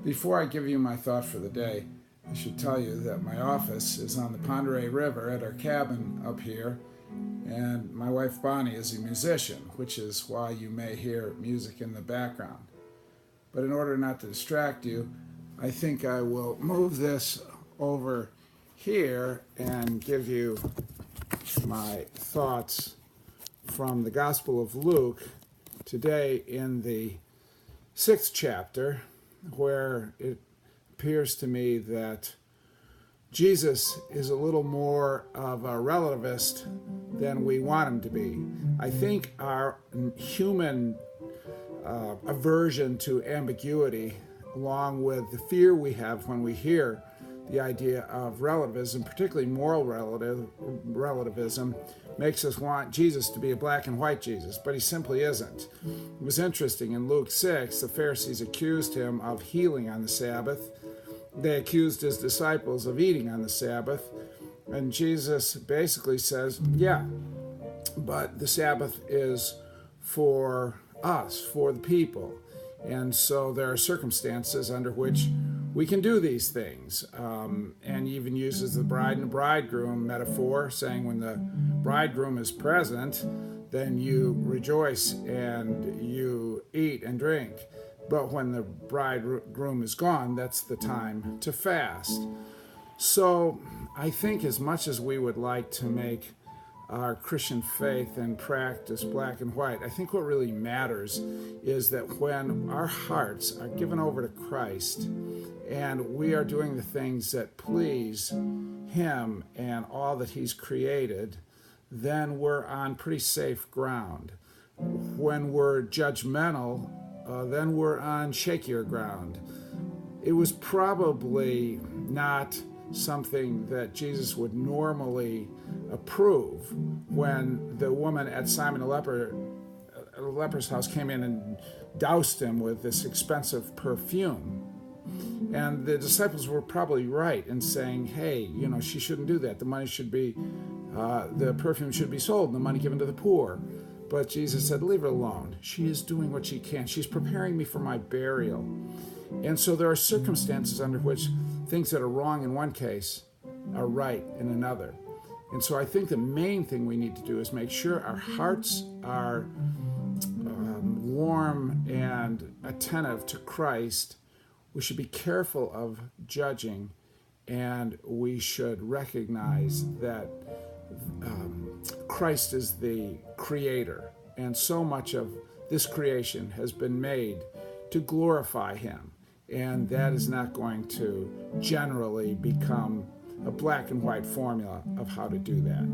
Before I give you my thought for the day, I should tell you that my office is on the Ponderay River at our cabin up here, and my wife Bonnie is a musician, which is why you may hear music in the background. But in order not to distract you, I think I will move this over here and give you my thoughts from the Gospel of Luke today in the 6th chapter, where it appears to me that Jesus is a little more of a relativist than we want him to be. I think our human aversion to ambiguity, along with the fear we have when we hear the idea of relativism, particularly moral relativism, makes us want Jesus to be a black and white Jesus, but he simply isn't. It was interesting, in Luke 6, the Pharisees accused him of healing on the Sabbath. They accused his disciples of eating on the Sabbath, and Jesus basically says, yeah, but the Sabbath is for us, for the people. And so there are circumstances under which we can do these things. And he even uses the bride and bridegroom metaphor, saying when the bridegroom is present, then you rejoice and you eat and drink. But when the bridegroom is gone, that's the time to fast. So I think as much as we would like to make our Christian faith and practice black and white, I think what really matters is that when our hearts are given over to Christ and we are doing the things that please him and all that he's created, then we're on pretty safe ground. When we're judgmental, then we're on shakier ground. It was probably not something that Jesus would normally approve when the woman at Simon the leper's house came in and doused him with this expensive perfume. And the disciples were probably right in saying, hey, she shouldn't do that. The money should be, the perfume should be sold and the money given to the poor. But Jesus said, leave her alone. She is doing what she can. She's preparing me for my burial. And so there are circumstances under which things that are wrong in one case are right in another. And so I think the main thing we need to do is make sure our hearts are warm and attentive to Christ. We should be careful of judging, and we should recognize that Christ is the creator, and so much of this creation has been made to glorify him, and that is not going to generally become a black and white formula of how to do that.